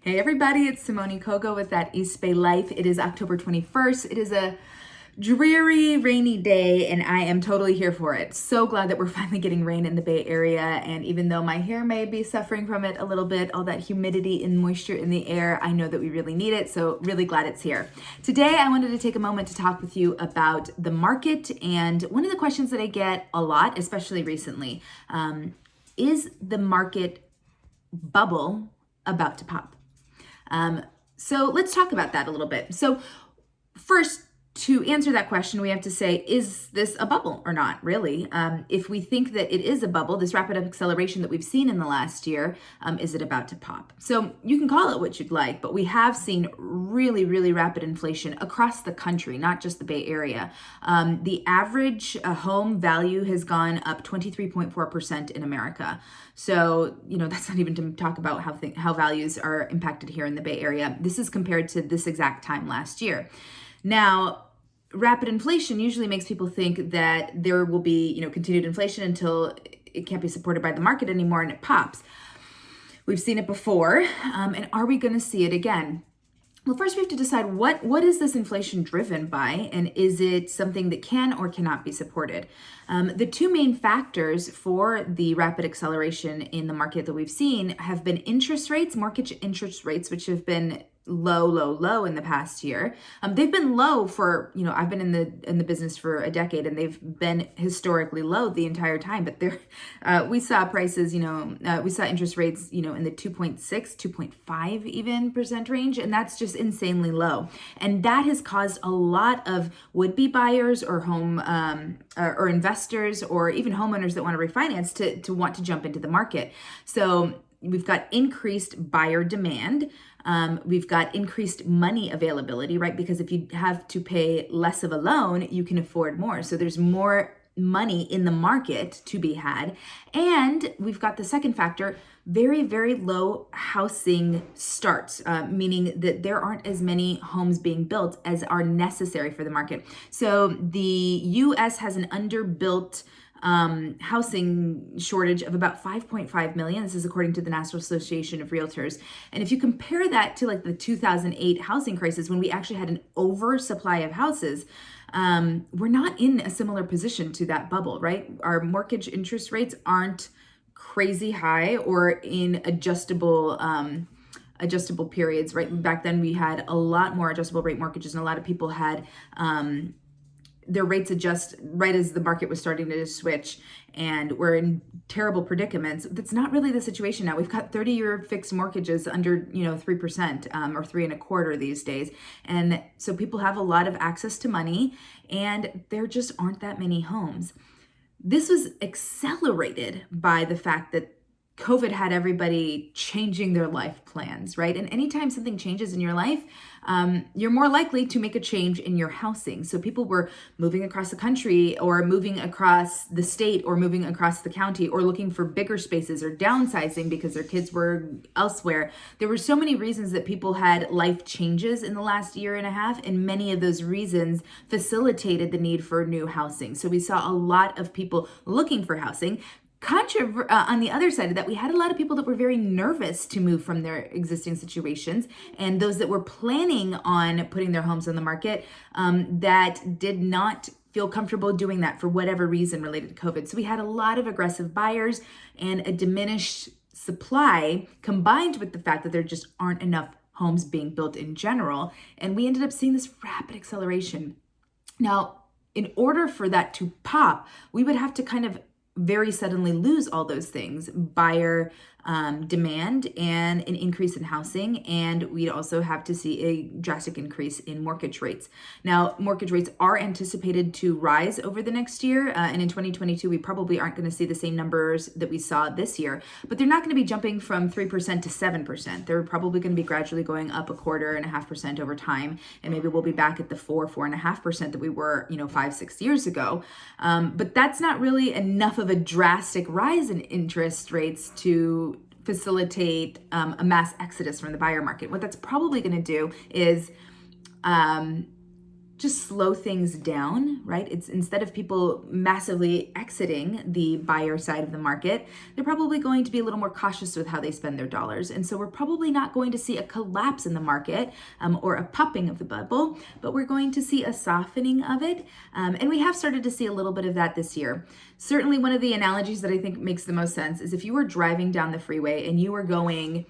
Hey everybody, it's Simone Kogo with That East Bay Life. It is October 21st. It is a dreary, rainy day, and I am totally here for it. So glad that we're finally getting rain in the Bay Area, and even though my hair may be suffering from it a little bit, all that humidity and moisture in the air, I know that we really need it, so really glad it's here. Today, I wanted to take a moment to talk with you about the market, and one of the questions that I get a lot, especially recently, is the market bubble about to pop? So let's talk about that a little bit. So first, to answer that question, we have to say, is this a bubble or not, really? If we think that it is a bubble, this rapid acceleration that we've seen in the last year, is it about to pop? So you can call it what you'd like, but we have seen really, really rapid inflation across the country, not just the Bay Area. The average home value has gone up 23.4% in America. So, that's not even to talk about how values are impacted here in the Bay Area. This is compared to this exact time last year. Now, rapid inflation usually makes people think that there will be, continued inflation until it can't be supported by the market anymore and it pops. We've seen it before, and are we going to see it again? Well, first we have to decide what is this inflation driven by, and is it something that can or cannot be supported? The two main factors for the rapid acceleration in the market that we've seen have been interest rates, mortgage interest rates, which have been low in the past year. They've been low for, I've been in the business for a decade, and they've been historically low the entire time. But we saw prices, we saw interest rates, in the 2.6, 2.5 even percent range, and that's just insanely low. And that has caused a lot of would-be buyers or home or investors or even homeowners that want to refinance to want to jump into the market. So we've got increased buyer demand. We've got increased money availability, right? Because if you have to pay less of a loan, you can afford more. So there's more money in the market to be had. And we've got the second factor, very, very low housing starts, meaning that there aren't as many homes being built as are necessary for the market. So the US has an underbuilt housing shortage of about 5.5 million. This is according to the National Association of Realtors. And if you compare that to like the 2008 housing crisis, when we actually had an oversupply of houses, we're not in a similar position to that bubble, right? Our mortgage interest rates aren't crazy high or in adjustable periods, right? Back then we had a lot more adjustable rate mortgages, and a lot of people had their rates adjust right as the market was starting to switch, and we're in terrible predicaments. That's not really the situation now. We've got 30-year fixed mortgages under 3% or 3.25% these days, and so people have a lot of access to money, and there just aren't that many homes. This was accelerated by the fact that COVID had everybody changing their life plans, right? And anytime something changes in your life, you're more likely to make a change in your housing. So people were moving across the country or moving across the state or moving across the county or looking for bigger spaces or downsizing because their kids were elsewhere. There were so many reasons that people had life changes in the last year and a half, and many of those reasons facilitated the need for new housing. So we saw a lot of people looking for housing. On the other side of that, we had a lot of people that were very nervous to move from their existing situations, and those that were planning on putting their homes on the market that did not feel comfortable doing that for whatever reason related to COVID. So we had a lot of aggressive buyers and a diminished supply, combined with the fact that there just aren't enough homes being built in general, and we ended up seeing this rapid acceleration. Now, in order for that to pop, we would have to kind of very suddenly lose all those things: buyer demand and an increase in housing, and we'd also have to see a drastic increase in mortgage rates. Now, mortgage rates are anticipated to rise over the next year, and in 2022, we probably aren't going to see the same numbers that we saw this year, but they're not going to be jumping from 3% to 7%. They're probably going to be gradually going up 1.25% over time, and maybe we'll be back at the 4.5% that we were, 5-6 years ago. But that's not really enough of a drastic rise in interest rates to facilitate a mass exodus from the buyer market. What that's probably going to do is just slow things down, right? It's instead of people massively exiting the buyer side of the market, they're probably going to be a little more cautious with how they spend their dollars. And so we're probably not going to see a collapse in the market or a popping of the bubble, but we're going to see a softening of it. And we have started to see a little bit of that this year. Certainly one of the analogies that I think makes the most sense is if you were driving down the freeway and you were going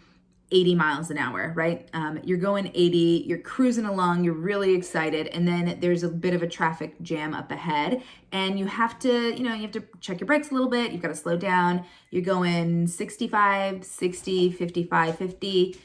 80 miles an hour, right? You're going 80, you're cruising along, you're really excited, and then there's a bit of a traffic jam up ahead, and you have to check your brakes a little bit, you've got to slow down, you're going 65, 60, 55, 50.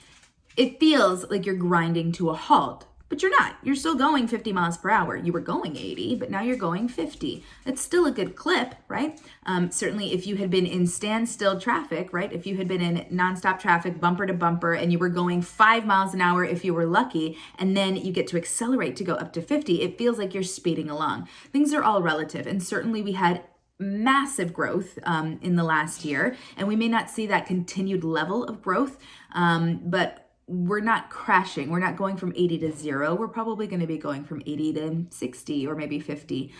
It feels like you're grinding to a halt, but you're not. You're still going 50 miles per hour. You were going 80, but now you're going 50. That's still a good clip, right? Certainly if you had been in standstill traffic, right? If you had been in nonstop traffic, bumper to bumper, and you were going 5 miles an hour if you were lucky, and then you get to accelerate to go up to 50, it feels like you're speeding along. Things are all relative, and certainly we had massive growth in the last year, and we may not see that continued level of growth, but we're not crashing. We're not going from 80 to 0. We're probably going to be going from 80 to 60 or maybe 50,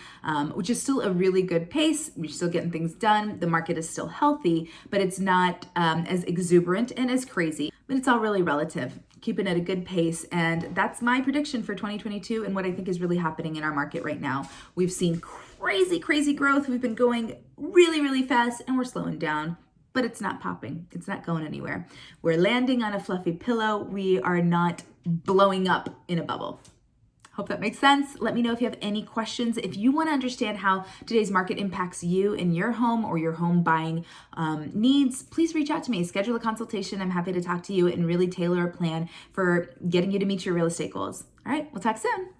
which is still a really good pace. We're still getting things done. The market is still healthy, but it's not as exuberant and as crazy, but it's all really relative. Keeping at a good pace. And that's my prediction for 2022 and what I think is really happening in our market right now. We've seen crazy growth. We've been going really fast and we're slowing down. But it's not popping. It's not going anywhere. We're landing on a fluffy pillow. We are not blowing up in a bubble. Hope that makes sense. Let me know if you have any questions. If you want to understand how today's market impacts you in your home or your home buying needs, please reach out to me. Schedule a consultation. I'm happy to talk to you and really tailor a plan for getting you to meet your real estate goals. All right, we'll talk soon.